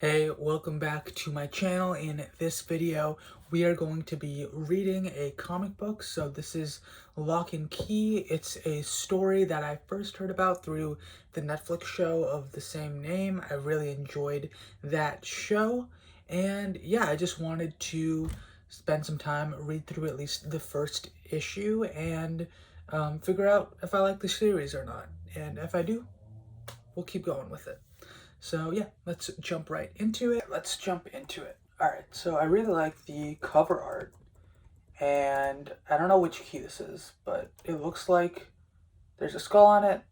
Hey, welcome back to my channel. In this video, we are going to be reading a comic book. So this is Lock and Key. It's a story that I first heard about through the Netflix show of the same name. I really enjoyed that show. And yeah, I just wanted to spend some time, read through at least the first issue, and figure out if I like the series or not. And if I do, we'll keep going with it. So yeah, let's jump right into it. All right, so I really like the cover art, and I don't know which key this is, but it looks like there's a skull on it.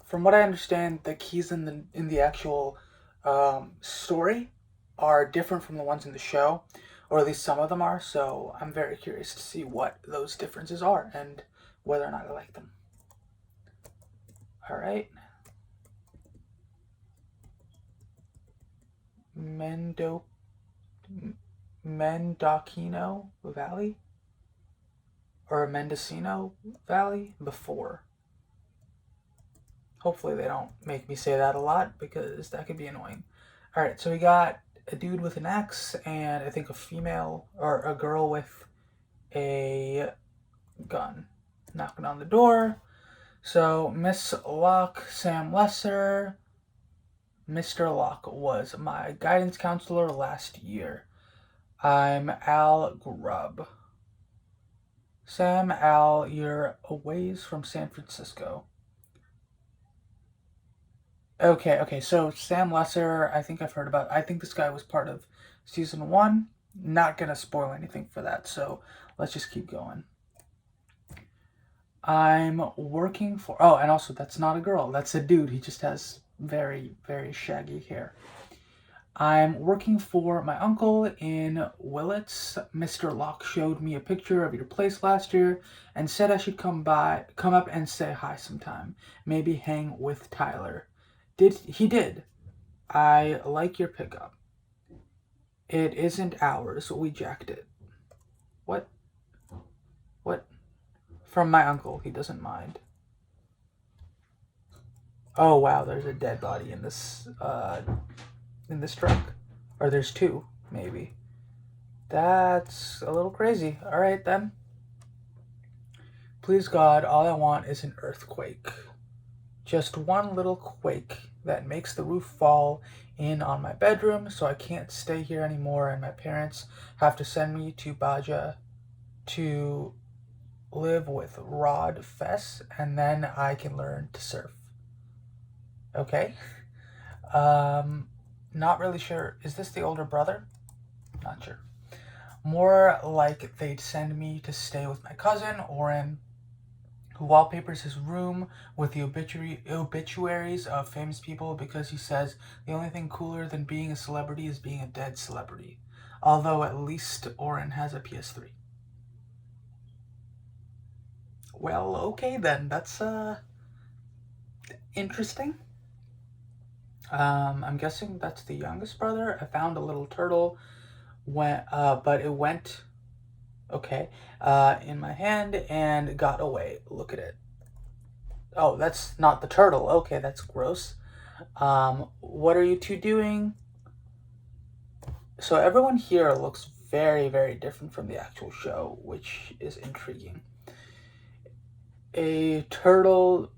From what I understand, the keys in the actual story are different from the ones in the show, or at least some of them are. So I'm very curious to see what those differences are and whether or not I like them. All right, Mendo Mendocino Valley or Mendocino Valley before. Hopefully they don't make me say that a lot because that could be annoying. All right, so we got a dude with an axe and I think a female or a girl with a gun knocking on the door. So Miss Locke, Sam Lesser, Mr. Locke was my guidance counselor last year. I'm Al Grubb. Sam, Al, you're a ways from San Francisco. Okay, so Sam Lesser, I think I've heard about. I think this guy was part of season 1. Not gonna spoil anything for that, so let's just keep going. I'm working for. Oh, and also, that's not a girl. That's a dude. He just has very, very shaggy hair. I'm working for my uncle in Willits. Mr. Locke showed me a picture of your place last year and said I should come up and say hi sometime. Maybe hang with Tyler. He did. I like your pickup. It isn't ours. We jacked it. What? What? From my uncle. He doesn't mind. Oh wow, there's a dead body in this truck. Or there's two, maybe. That's a little crazy. Alright then. Please God, all I want is an earthquake. Just one little quake that makes the roof fall in on my bedroom so I can't stay here anymore and my parents have to send me to Baja to live with Rod Fess and then I can learn to surf. Okay. Not really sure. Is this the older brother? Not sure. More like they'd send me to stay with my cousin, Oren, who wallpapers his room with the obituaries of famous people because he says the only thing cooler than being a celebrity is being a dead celebrity. Although at least Oren has a PS3. Well, okay then. That's interesting. I'm guessing that's the youngest brother. I found a little turtle but it went okay in my hand and got away. Look at it. Oh, that's not the turtle. Okay, that's gross. What are you two doing? So everyone here looks very, very different from the actual show, which is intriguing. A turtle,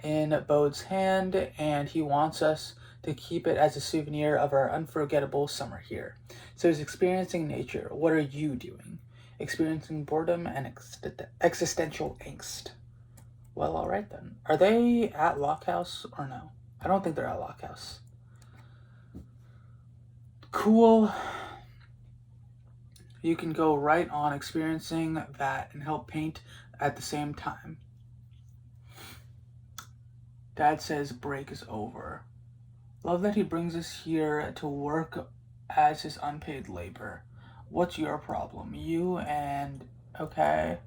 in Bode's hand, and he wants us to keep it as a souvenir of our unforgettable summer here. So he's experiencing nature. What are you doing? Experiencing boredom and existential angst. Well, alright then. Are they at Lockhouse or no? I don't think they're at Lockhouse. Cool. You can go right on experiencing that and help paint at the same time. Dad says break is over. Love that he brings us here to work as his unpaid labor. What's your problem? You and, okay,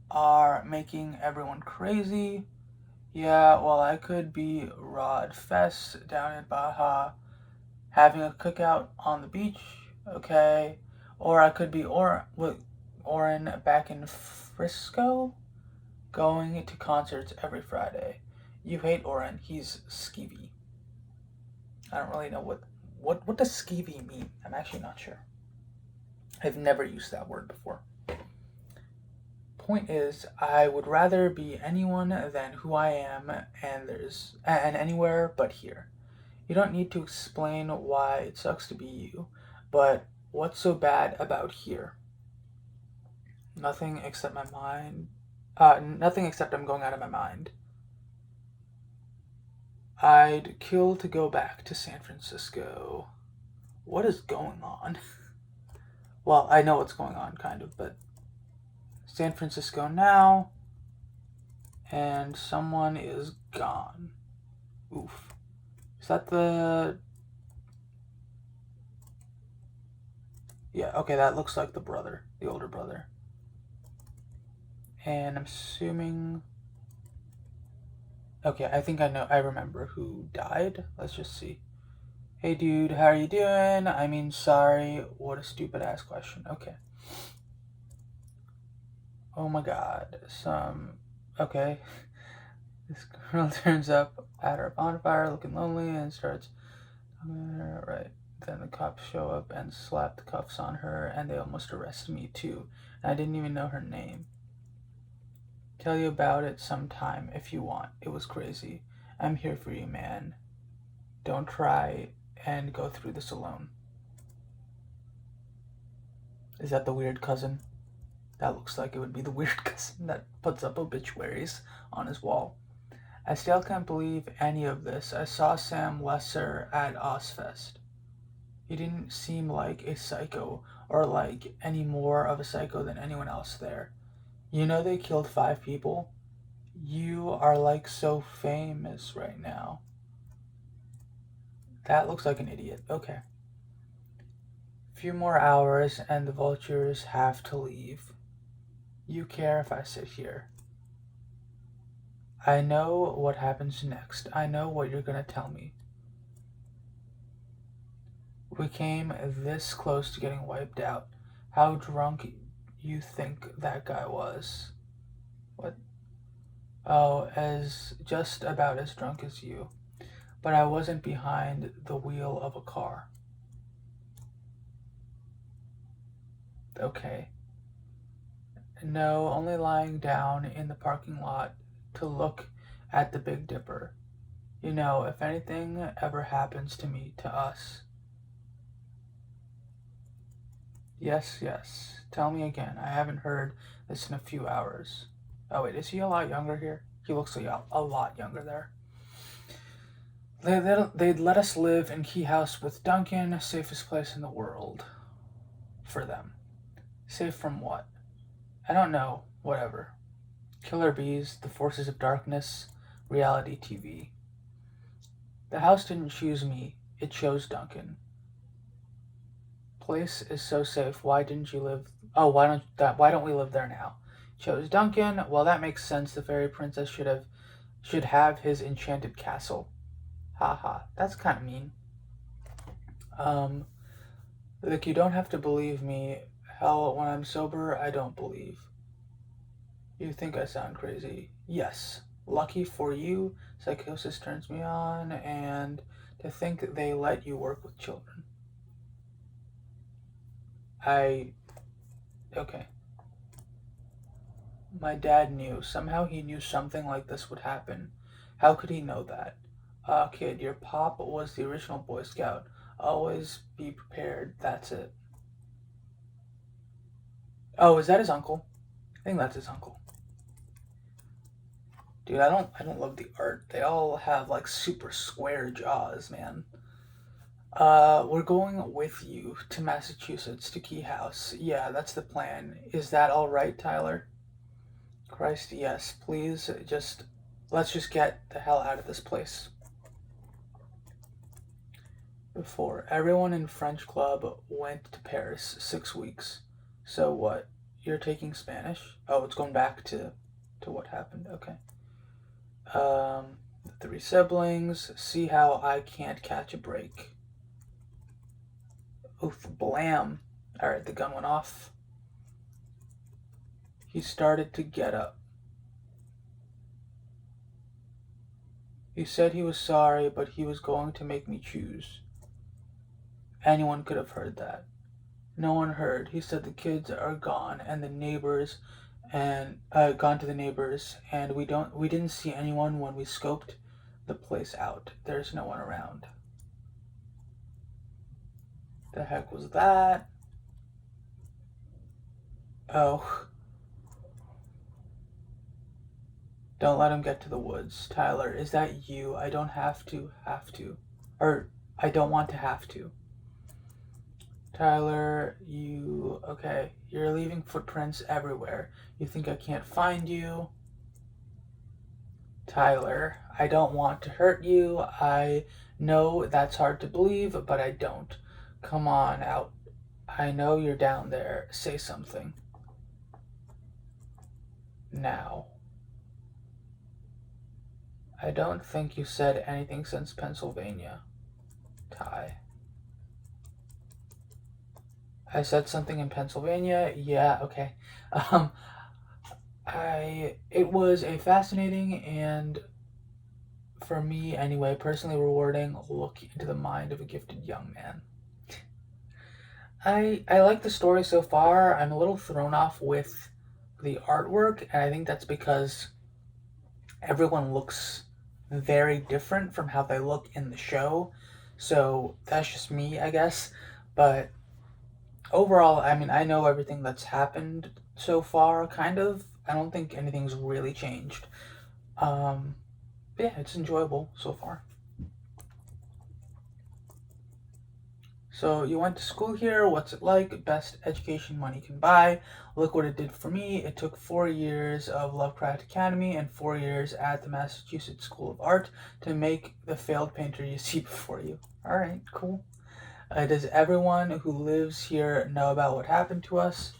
are making everyone crazy. Yeah, well, I could be Rod Fess down in Baja having a cookout on the beach, okay? Or I could be Oren back in Frisco going to concerts every Friday. You hate Oren, he's skeevy. I don't really know What does skeevy mean? I'm actually not sure. I've never used that word before. Point is, I would rather be anyone than who I am, and anywhere but here. You don't need to explain why it sucks to be you, but what's so bad about here? Nothing except my mind. Nothing except I'm going out of my mind. I'd kill to go back to San Francisco. What is going on? Well, I know what's going on, kind of, but San Francisco now, and someone is gone. Oof. Is that the... Yeah, okay, that looks like the brother, the older brother. And I'm assuming... Okay, I think I remember who died. Let's just see. Hey dude, how are you doing? I mean, sorry, what a stupid ass question. Okay. Oh my god, okay. This girl turns up at her bonfire looking lonely and starts, right. Then the cops show up and slap the cuffs on her, and they almost arrested me too. And I didn't even know her name. Tell you about it sometime if you want. It was crazy. I'm here for you, man. Don't try and go through this alone. Is that the weird cousin? That looks like it would be the weird cousin that puts up obituaries on his wall. I still can't believe any of this. I saw Sam Lesser at Ozfest. He didn't seem like a psycho, or like any more of a psycho than anyone else there. You know they killed 5 people? You are like so famous right now. That looks like an idiot. Okay. Few more hours and the vultures have to leave. You care if I sit here? I know what happens next. I know what you're gonna tell me. We came this close to getting wiped out. How drunk you think that guy was? What? Oh, just about as drunk as you. But I wasn't behind the wheel of a car. Okay. No, only lying down in the parking lot to look at the Big Dipper. You know, if anything ever happens to me, to us. Yes, yes. Tell me again. I haven't heard this in a few hours. Oh wait, is he a lot younger here? He looks like a lot younger there. They'd let us live in Key House with Duncan, safest place in the world. For them. Safe from what? I don't know. Whatever. Killer bees, the forces of darkness, reality TV. The house didn't choose me. It chose Duncan. Place is so safe. Why didn't you live? Oh, why don't we live there now? Chose Duncan. Well, that makes sense. The fairy princess should have his enchanted castle. Haha, that's kind of mean. Like, you don't have to believe me. Hell, when I'm sober, I don't believe. You think I sound crazy? Yes. Lucky for you, psychosis turns me on, and to think they let you work with children. Okay. My dad knew. Somehow he knew something like this would happen. How could he know that? Kid, your pop was the original Boy Scout. Always be prepared. That's it. Oh, is that his uncle? I think that's his uncle. Dude, I don't love the art. They all have like super square jaws, man. We're going with you to Massachusetts, to Key House. Yeah, that's the plan. Is that all right, Tyler? Christ, yes. Please, let's just get the hell out of this place. Before, everyone in French club went to Paris 6 weeks. So what? You're taking Spanish? Oh, it's going back to what happened. Okay. The 3 siblings. See how I can't catch a break. Oof, blam. Alright, the gun went off. He started to get up. He said he was sorry, but he was going to make me choose. Anyone could have heard that. No one heard. He said the kids are gone and the neighbors and gone to the neighbors, and we didn't see anyone when we scoped the place out. There's no one around. The heck was that? Oh, don't let him get to the woods. Tyler, is that you? I don't have to. Or, I don't want to have to. Tyler, okay, you're leaving footprints everywhere. You think I can't find you? Tyler, I don't want to hurt you. I know that's hard to believe, but I don't. Come on out. I know you're down there. Say something. Now. I don't think you said anything since Pennsylvania. Ty. I said something in Pennsylvania? Yeah, okay. Um, it was a fascinating and, for me anyway, personally rewarding look into the mind of a gifted young man. I like the story so far. I'm a little thrown off with the artwork, and I think that's because everyone looks very different from how they look in the show. So that's just me, I guess. But overall, I mean, I know everything that's happened so far, kind of. I don't think anything's really changed. Yeah, it's enjoyable so far. So you went to school here. What's it like? Best education money can buy. Look what it did for me. It took 4 years of Lovecraft Academy and 4 years at the Massachusetts School of Art to make the failed painter you see before you. All right, cool. Does everyone who lives here know about what happened to us?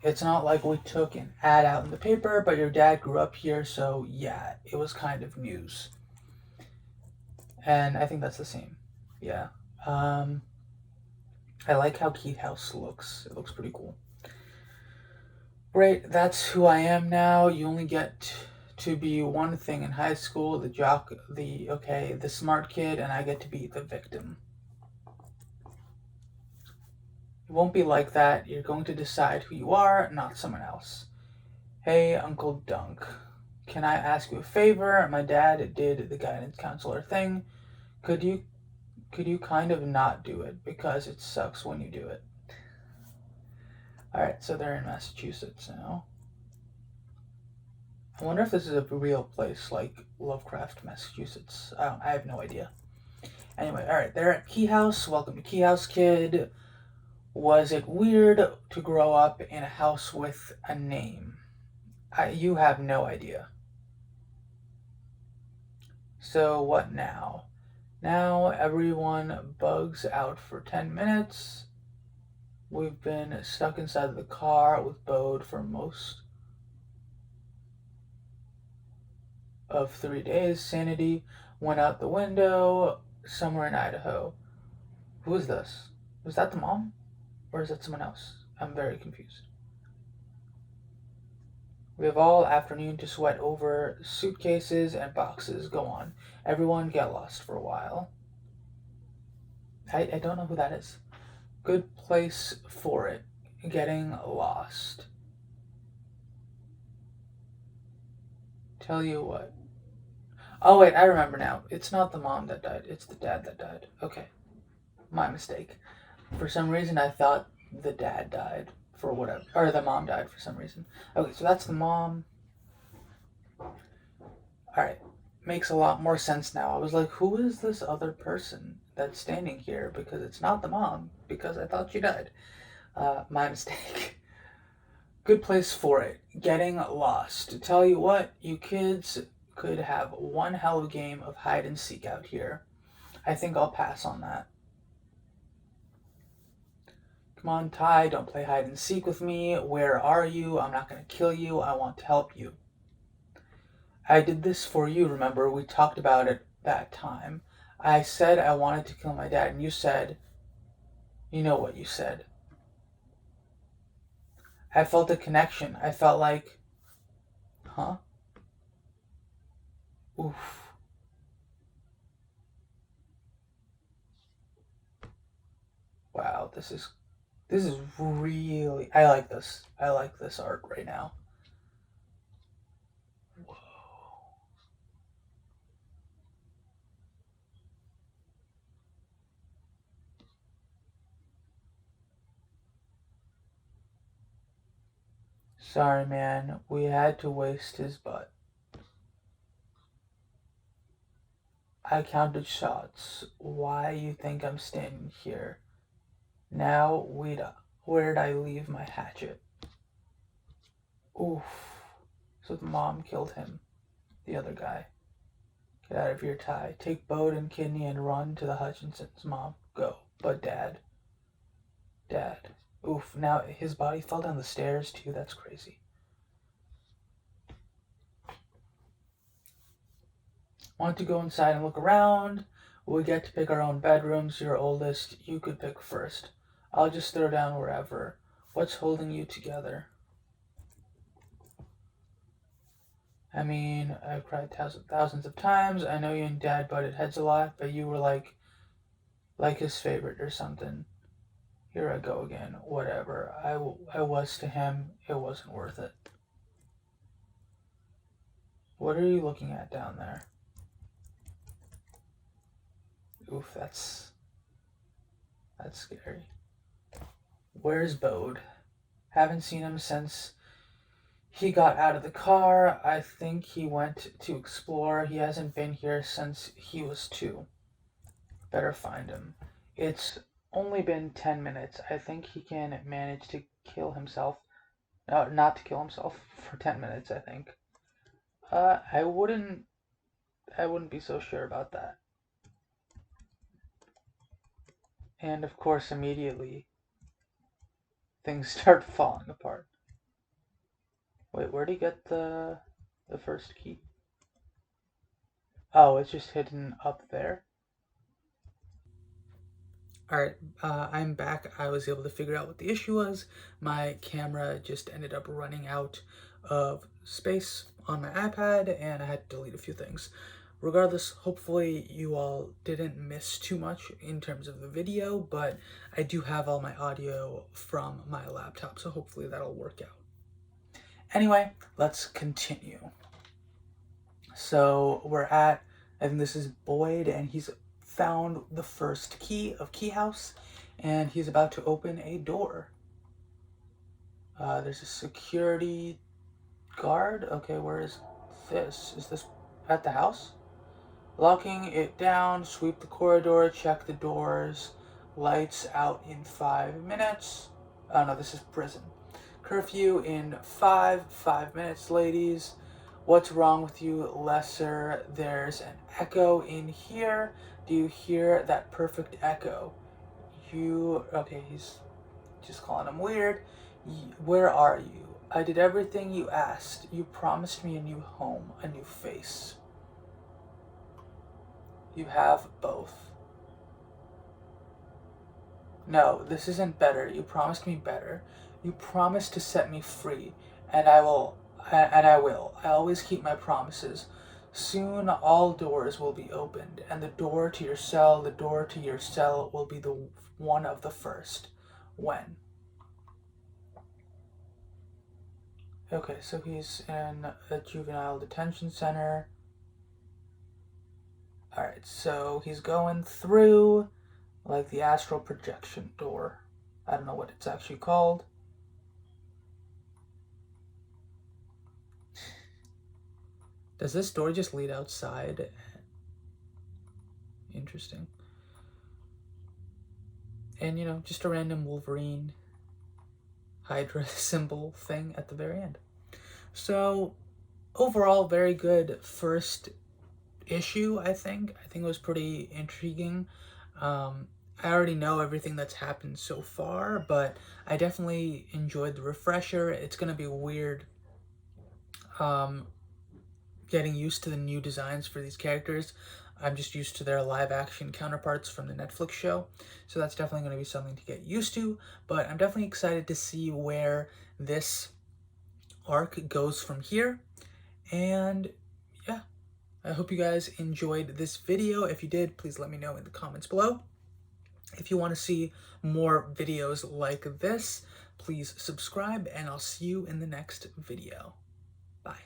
It's not like we took an ad out in the paper, but your dad grew up here, so yeah, it was kind of news. And I think that's the same. Yeah. I like how Keith House looks. It looks pretty cool. Great, that's who I am now. You only get to be one thing in high school, the jock, the smart kid, and I get to be the victim. It won't be like that. You're going to decide who you are, not someone else. Hey, Uncle Dunk. Can I ask you a favor? My dad did the guidance counselor thing. Could you kind of not do it, because it sucks when you do it. Alright, so they're in Massachusetts now. I wonder if this is a real place like Lovecraft, Massachusetts. I have no idea. Anyway, alright, they're at Key House. Welcome to Key House, kid. Was it weird to grow up in a house with a name? You have no idea. So what now? Now everyone bugs out for 10 minutes. We've been stuck inside the car with Bode for most of 3 days. Sanity went out the window somewhere in Idaho. Who is this? Was that the mom? Or is that someone else? I'm very confused. We have all afternoon to sweat over suitcases and boxes. Go on. Everyone get lost for a while. I don't know who that is. Good place for it. Getting lost. Tell you what. Oh wait, I remember now. It's not the mom that died. It's the dad that died. Okay. My mistake. For some reason I thought the dad died for whatever. Or the mom died for some reason. Okay, so that's the mom. Alright. Makes a lot more sense now. I was like, who is this other person that's standing here? Because it's not the mom. Because I thought she died. My mistake. Good place for it. Getting lost. To tell you what, you kids could have one hell of a game of hide and seek out here. I think I'll pass on that. Come on, Ty, don't play hide and seek with me. Where are you? I'm not going to kill you. I want to help you. I did this for you, remember? We talked about it that time. I said I wanted to kill my dad, and you said... You know what you said. I felt a connection. I felt like... Huh? Oof. this is really, I like this. I like this art right now. Whoa. Sorry, man. We had to waste his butt. I counted shots. Why you think I'm standing here? Now, where'd I leave my hatchet? Oof. So the mom killed him. The other guy. Get out of your tie. Take boat and kidney and run to the Hutchinsons, Mom. Go. But Dad. Dad. Oof. Now his body fell down the stairs too. That's crazy. Want to go inside and look around? We get to pick our own bedrooms. You're oldest. You could pick first. I'll just throw down wherever. What's holding you together? I mean, I've cried thousands of times. I know you and Dad butted heads a lot, but you were like his favorite or something. Here I go again. Whatever. I was to him. It wasn't worth it. What are you looking at down there? Oof, that's scary. Where's Bode? Haven't seen him since he got out of the car. I think he went to explore. He hasn't been here since he was 2. Better find him. It's only been 10 minutes. I think he can manage to kill himself. No, not to kill himself for 10 minutes, I think. I wouldn't be so sure about that. And of course, immediately, things start falling apart. Wait, where'd he get the first key? Oh, it's just hidden up there. Alright, I'm back. I was able to figure out what the issue was. My camera just ended up running out of space on my iPad, and I had to delete a few things. Regardless, hopefully you all didn't miss too much in terms of the video, but I do have all my audio from my laptop, so hopefully that'll work out. Anyway, let's continue. So we're at, I think this is Boyd, and he's found the first key of Key House, and he's about to open a door. There's a security guard. Okay, where is this? Is this at the house? Locking it down, sweep the corridor, check the doors. Lights out in 5 minutes. Oh no, this is prison. Curfew in 5 minutes, ladies. What's wrong with you, Lesser? There's an echo in here. Do you hear that perfect echo? Okay, he's just calling him weird. Where are you? I did everything you asked. You promised me a new home, a new face. You have both. No, this isn't better. You promised me better. You promised to set me free, and I will. I always keep my promises. Soon all doors will be opened, and the door to your cell will be the one of the first. When? Okay, so he's in a juvenile detention center. Alright, so he's going through like the astral projection door. I don't know what it's actually called. Does this door just lead outside? Interesting. And, you know, just a random Wolverine Hydra symbol thing at the very end. So, overall, very good first issue, I think. I think it was pretty intriguing. I already know everything that's happened so far, but I definitely enjoyed the refresher. It's going to be weird getting used to the new designs for these characters. I'm just used to their live action counterparts from the Netflix show, so that's definitely going to be something to get used to, but I'm definitely excited to see where this arc goes from here. And yeah, I hope you guys enjoyed this video. If you did, please let me know in the comments below. If you want to see more videos like this, please subscribe, and I'll see you in the next video. Bye.